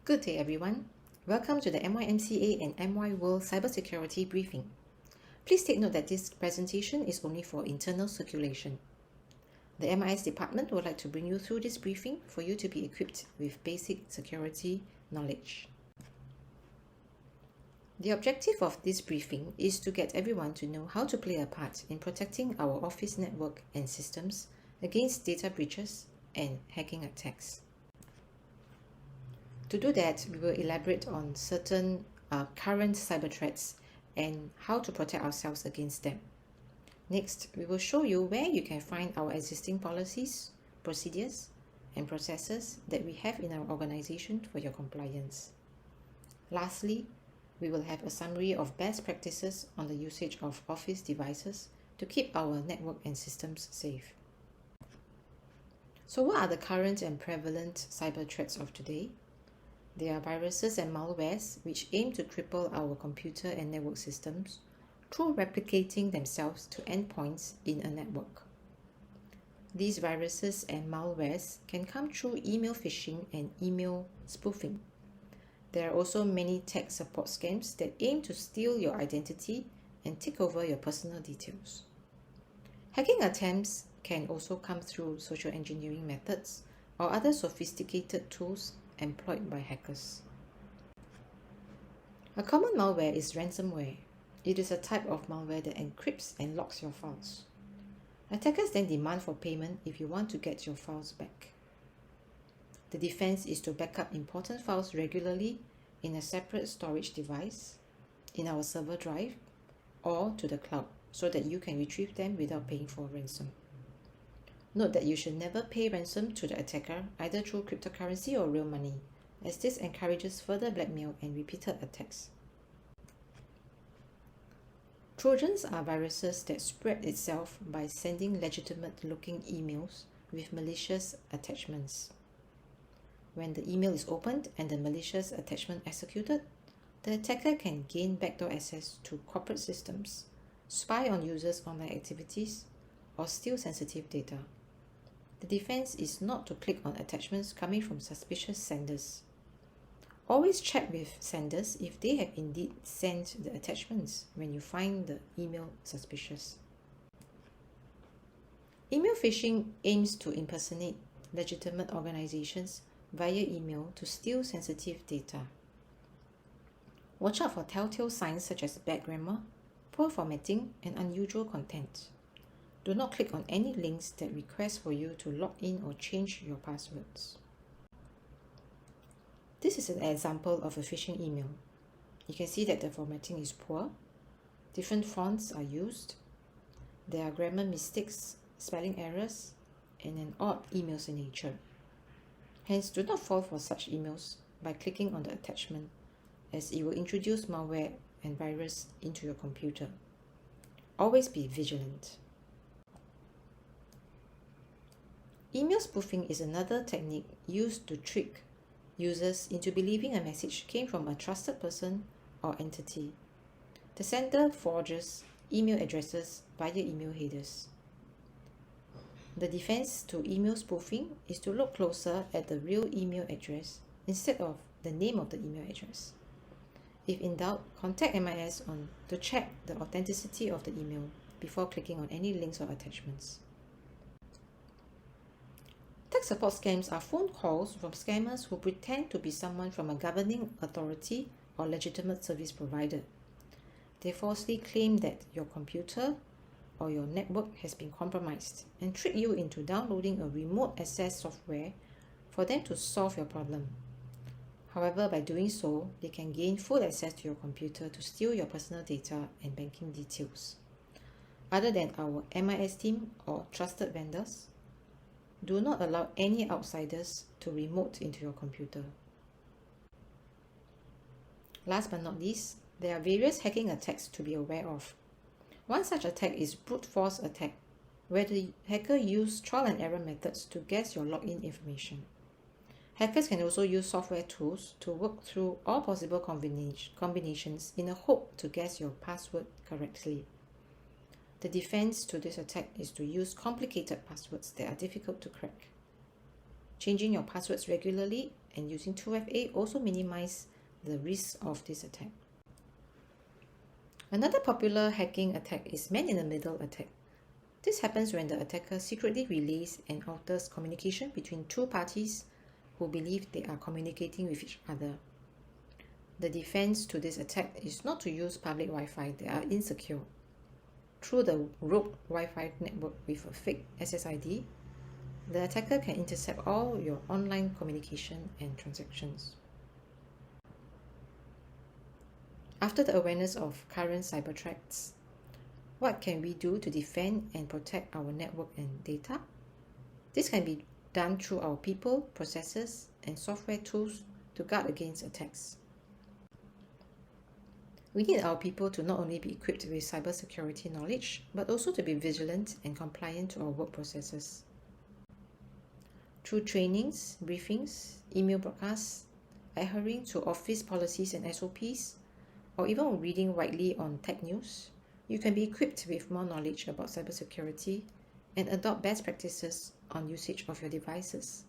Good day everyone. Welcome to the MYMCA and MY World Cybersecurity Briefing. Please take note that this presentation is only for internal circulation. The MIS department would like to bring you through this briefing for you to be equipped with basic security knowledge. The objective of this briefing is to get everyone to know how to play a part in protecting our office network and systems against data breaches and hacking attacks. To do that, we will elaborate on certain current cyber threats and how to protect ourselves against them. Next, we will show you where you can find our existing policies, procedures, and processes that we have in our organization for your compliance. Lastly, we will have a summary of best practices on the usage of office devices to keep our network and systems safe. So what are the current and prevalent cyber threats of today? They are viruses and malwares which aim to cripple our computer and network systems through replicating themselves to endpoints in a network. These viruses and malwares can come through email phishing and email spoofing. There are also many tech support scams that aim to steal your identity and take over your personal details. Hacking attempts can also come through social engineering methods or other sophisticated tools employed by hackers. A common malware is ransomware. It is a type of malware that encrypts and locks your files. Attackers then demand for payment if you want to get your files back. The defense is to back up important files regularly in a separate storage device, in our server drive, or to the cloud so that you can retrieve them without paying for ransom. Note that you should never pay ransom to the attacker either through cryptocurrency or real money, as this encourages further blackmail and repeated attacks. Trojans are viruses that spread itself by sending legitimate-looking emails with malicious attachments. When the email is opened and the malicious attachment executed, the attacker can gain backdoor access to corporate systems, spy on users' online activities, or steal sensitive data. The defense is not to click on attachments coming from suspicious senders. Always check with senders if they have indeed sent the attachments when you find the email suspicious. Email phishing aims to impersonate legitimate organizations via email to steal sensitive data. Watch out for telltale signs such as bad grammar, poor formatting, and unusual content. Do not click on any links that request for you to log in or change your passwords. This is an example of a phishing email. You can see that the formatting is poor, different fonts are used, there are grammar mistakes, spelling errors, and an odd email signature. Hence, do not fall for such emails by clicking on the attachment, as it will introduce malware and virus into your computer. Always be vigilant. Email spoofing is another technique used to trick users into believing a message came from a trusted person or entity. The sender forges email addresses via email headers. The defense to email spoofing is to look closer at the real email address instead of the name of the email address. If in doubt, contact MIS to check the authenticity of the email before clicking on any links or attachments. Tech support scams are phone calls from scammers who pretend to be someone from a governing authority or legitimate service provider. They falsely claim that your computer or your network has been compromised and trick you into downloading a remote access software for them to solve your problem. However, by doing so, they can gain full access to your computer to steal your personal data and banking details. Other than our MIS team or trusted vendors, do not allow any outsiders to remote into your computer. Last but not least, there are various hacking attacks to be aware of. One such attack is brute force attack, where the hacker uses trial and error methods to guess your login information. Hackers can also use software tools to work through all possible combinations in a hope to guess your password correctly. The defense to this attack is to use complicated passwords that are difficult to crack. Changing your passwords regularly and using 2FA also minimize the risk of this attack. Another popular hacking attack is man-in-the-middle attack. This happens when the attacker secretly relays and alters communication between two parties who believe they are communicating with each other. The defense to this attack is not to use public Wi-Fi that are insecure. Through the rogue Wi-Fi network with a fake SSID, the attacker can intercept all your online communication and transactions. After the awareness of current cyber threats, what can we do to defend and protect our network and data? This can be done through our people, processes, and software tools to guard against attacks. We need our people to not only be equipped with cybersecurity knowledge, but also to be vigilant and compliant to our work processes. Through trainings, briefings, email broadcasts, adhering to office policies and SOPs, or even reading widely on tech news, you can be equipped with more knowledge about cybersecurity and adopt best practices on usage of your devices.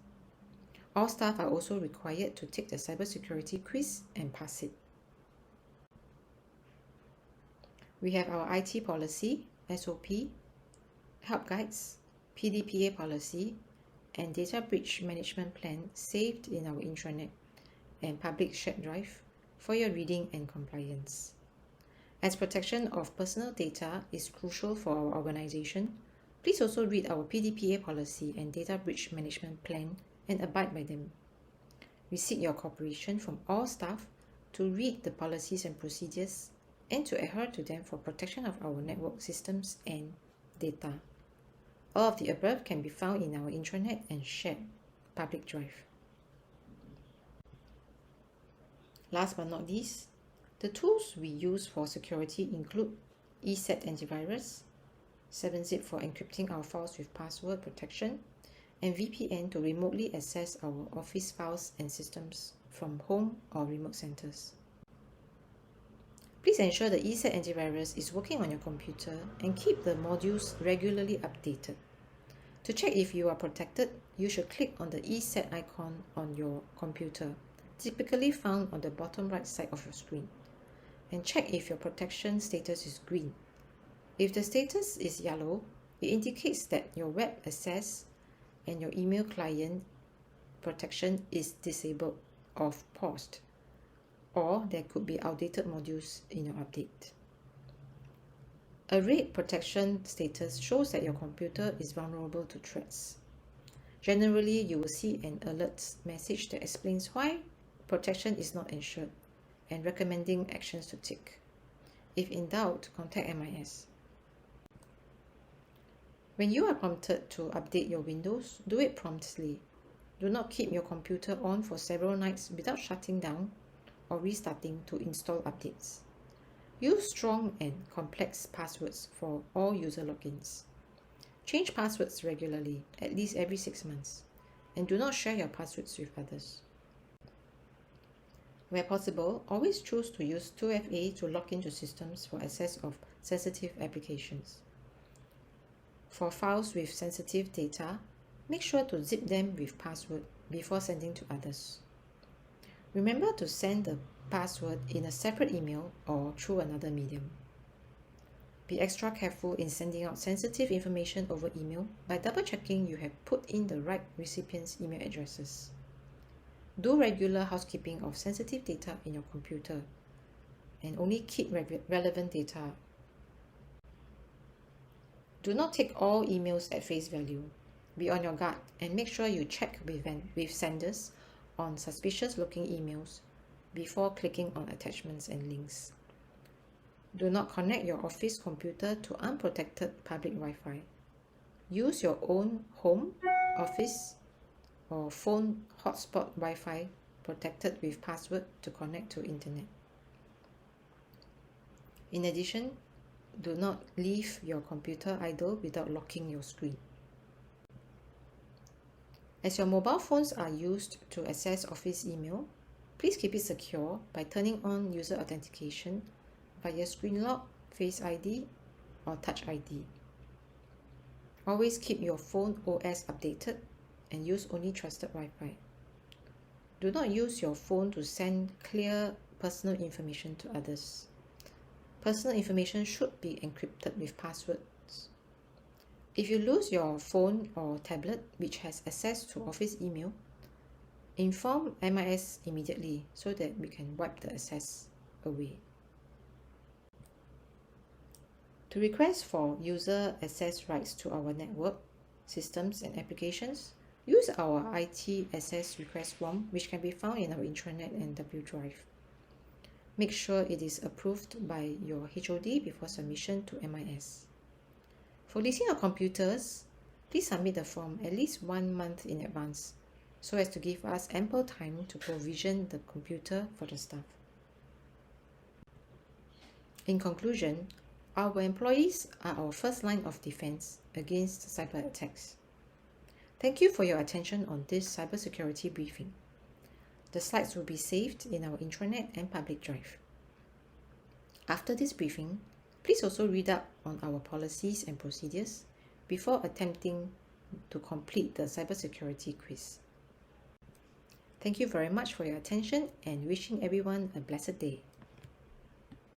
All staff are also required to take the Cybersecurity Quiz and pass it. We have our IT policy, SOP, help guides, PDPA policy, and data breach management plan saved in our intranet and public shared drive for your reading and compliance. As protection of personal data is crucial for our organization, please also read our PDPA policy and data breach management plan and abide by them. We seek your cooperation from all staff to read the policies and procedures and to adhere to them for protection of our network systems and data. All of the above can be found in our intranet and shared public drive. Last but not least, the tools we use for security include ESET antivirus, 7-zip for encrypting our files with password protection, and VPN to remotely access our office files and systems from home or remote centers. Please ensure the ESET antivirus is working on your computer and keep the modules regularly updated. To check if you are protected, you should click on the ESET icon on your computer, typically found on the bottom right side of your screen, and check if your protection status is green. If the status is yellow, it indicates that your web access and your email client protection is disabled or paused, or there could be outdated modules in your update. A red protection status shows that your computer is vulnerable to threats. Generally, you will see an alert message that explains why protection is not ensured and recommending actions to take. If in doubt, contact MIS. When you are prompted to update your Windows, do it promptly. Do not keep your computer on for several nights without shutting down or restarting to install updates. Use strong and complex passwords for all user logins. Change passwords regularly, at least every 6 months, and do not share your passwords with others. Where possible, always choose to use 2FA to log into systems for access of sensitive applications. For files with sensitive data, make sure to zip them with password before sending to others. Remember to send the password in a separate email or through another medium. Be extra careful in sending out sensitive information over email by double-checking you have put in the right recipient's email addresses. Do regular housekeeping of sensitive data in your computer and only keep relevant data. Do not take all emails at face value. Be on your guard and make sure you check with senders on suspicious-looking emails before clicking on attachments and links. Do not connect your office computer to unprotected public Wi-Fi. Use your own home, office, or phone hotspot Wi-Fi protected with password to connect to internet. In addition, do not leave your computer idle without locking your screen. As your mobile phones are used to access office email, please keep it secure by turning on user authentication via screen lock, Face ID, or Touch ID. Always keep your phone OS updated and use only trusted Wi-Fi. Do not use your phone to send clear personal information to others. Personal information should be encrypted with passwords. If you lose your phone or tablet which has access to office email, inform MIS immediately so that we can wipe the access away. To request for user access rights to our network, systems and applications, use our IT access request form which can be found in our intranet and W drive. Make sure it is approved by your HOD before submission to MIS. For leasing our computers, please submit the form at least 1 month in advance so as to give us ample time to provision the computer for the staff. In conclusion, our employees are our first line of defense against cyber attacks. Thank you for your attention on this cybersecurity briefing. The slides will be saved in our intranet and public drive. After this briefing, please also read up on our policies and procedures before attempting to complete the Cybersecurity Quiz. Thank you very much for your attention and wishing everyone a blessed day.